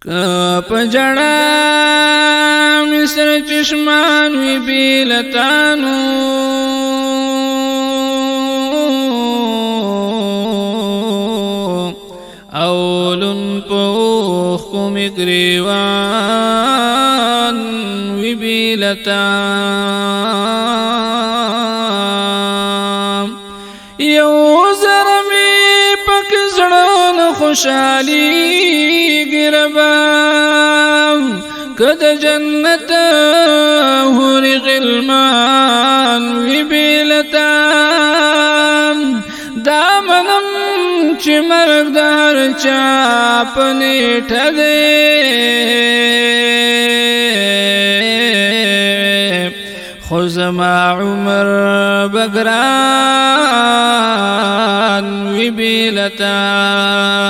په جړا مصر چشمان وی بیلتانو اولن پوخ کومی گریوان وی بیلتان یو زرمی پک زړه خوشحالی گربام کد جنت حور غلمان وی بیلتان دامنم چی مرگ دار چاپ نیٹھ دے خوزما عمر بگران وی بیلتان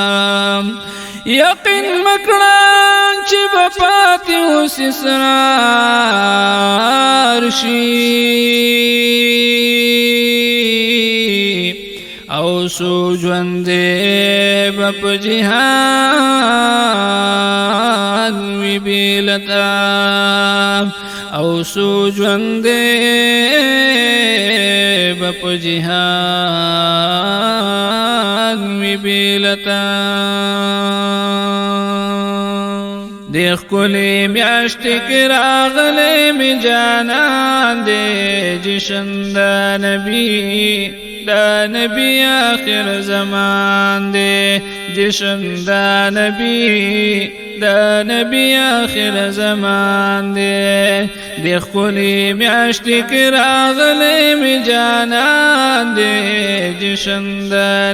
یقین مکران چی بپاتی اس اسرار شی او سو ژوندې بپ جهان وی بیلتا او سو ژوندې بپ جهان وی بیلتا دیخ کلی میاشت کی راغلے می جانان دے جشن دا نبی دا نبی آخر زمان دے جشن دا نبی آخر زمان دے دیخ کلی میاشت کی راغلے می جانان دے جشن دا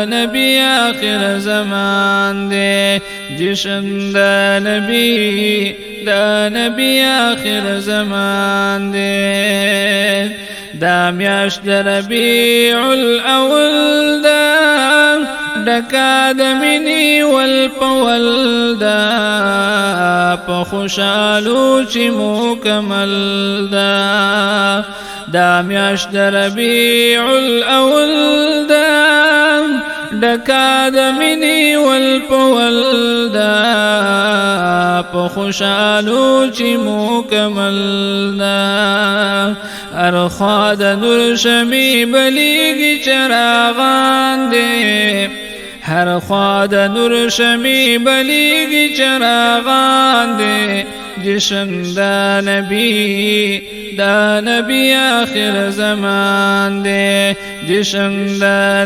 نبی آخر زمان دے جشن دا نبی آخر زمان دے دا میاشت ربیع الاول دا ڈکا دا منی والپول دا پا خوشالو چی مکمل دا دا میاشت ربیع الاول دا ڈکا دا منی والپول دا پا خوشالو چی مکمل دا ارخوا دا نور شمی بلیگی چراغان دے ہر خوا دا نور شمی بلیگی چراغان دے جشن دا نبی آخر زمان دے جشن دا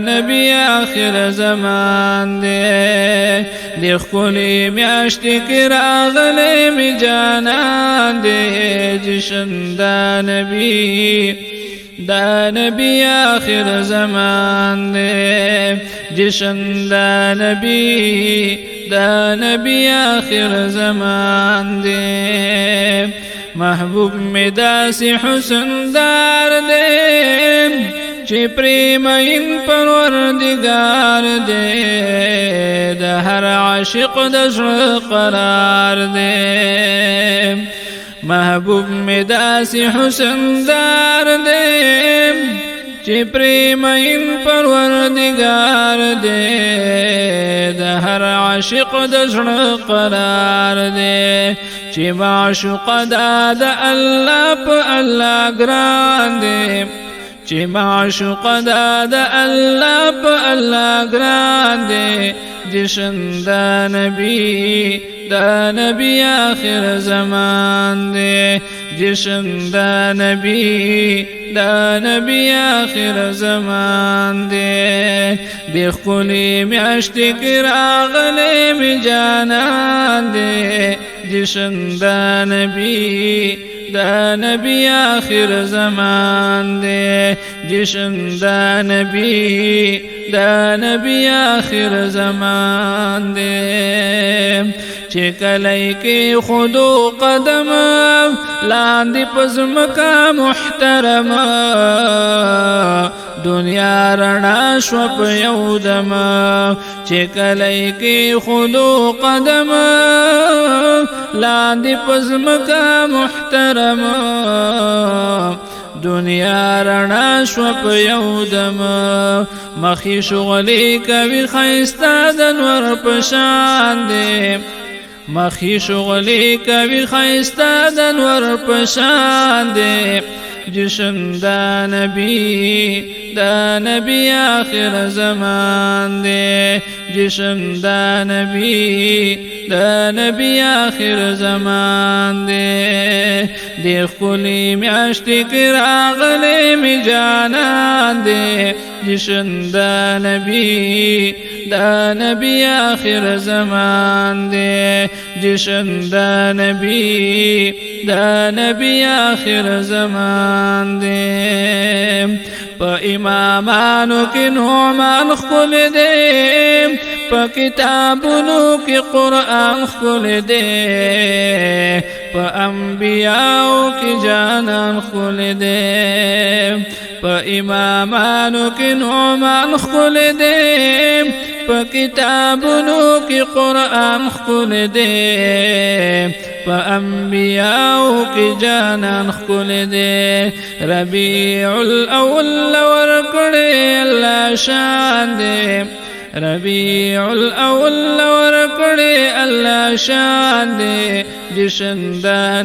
نبی آخر زمان دے دیخ کلی میاشت کی راغلے می جانان دے جشن دا نبی آخر زمان دے جشن دا نبی آخر زمان دے محبوب میں داسی حسن دار دے چی پریمین پروردگار دے دا ہر عاشق دزر قرار دے محبوب میں داسی حسن دار دے چی پریمین پروردگار دے دا ہر عاشق دزر قرار دے چی معشوق دا اللہ پا اللہ گران دے چی معشوق دا اللہ پا اللہ گران دے جشن دا نبی آخر زمان دے جشن دا نبی آخر زمان دے دیخ کلی میاشت کی راغلے می جانان دے جشن دا نبی آخر زمان دے جشن دا نبی آخر زمان دے چکلی کی خودو قدم لاندی پزمکا محترم دنیا رنا شوپ یودم چکلی کی خودو قدم لاندی پزمکا محترم دنیا رڼا شو په یو دم مخې شغلې کوي ښایسته د انور په شان دی مخې شغلې کوي ښایسته د انور په شان دی جشن دا نبی آخر زمان دے جشن دا نبی آخر زمان دے دیخ کلی میاشتی کی راغلی می جانان دے جشن دا نبی آخر زمان دے جشن دا نبی آخر زمان دے پا امامانو کی نعمان خکل دے پا کتابونو کی قرآن خکل دے پا انبیاءو کی جانان خکل دے پا امامانو کی نعمان خکل دے پا کتابونو کی قرآن خکل دے پا انبیاءو کی جانان خکل دے ربیع الاول ورکڑے اللہ شان دے ربیع الاول ورکڑے اللہ شان دے جشن دا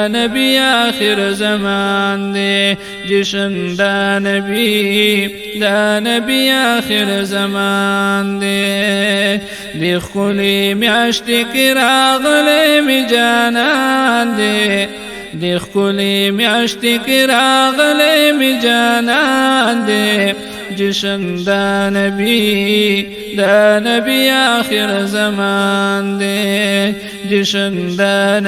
نبی آخر زمان دے جشن دا نبی آخر زمان دے دیخ کلی میاشتی کی راغلے می جانان دے دیخ کلی میاشتی کی راغلے می جانان دے جشن دا نبی آخر زمان دے جشن دا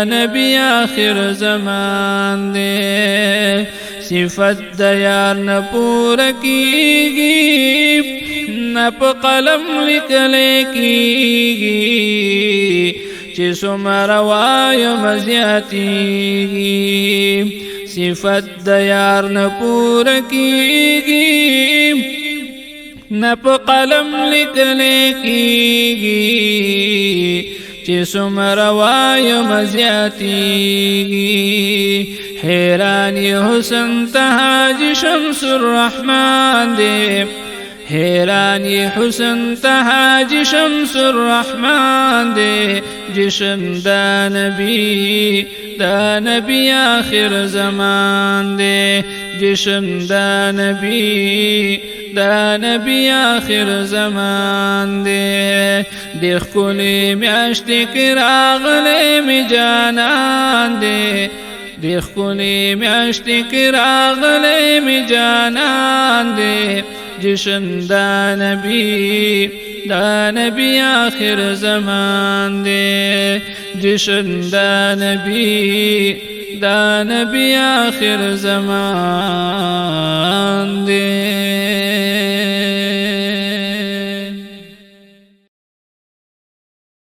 نبی آخر زمان دے صفت دا یار نپور کیگی نپ قلم لکلے کیگی چی سمر وایم زیادیگی صفت دا یار نپور کیگی نپ قلم لکلے کیگی چی سمر وایم زیادیگی حیرانی حسن تہاج شمس الرحمن دے حیرانی حسن تہاج شمس الرحمن دے جشن دا نبی آخر زمان دے جشن دا نبی آخر زمان دے دیخ کلی میاشتی کی راغلے می جانان دے دیخ کلی میاشتی کی راغلے می جانان دے جشن دا نبی آخر زمان دے جشن دا نبی آخر زمان دے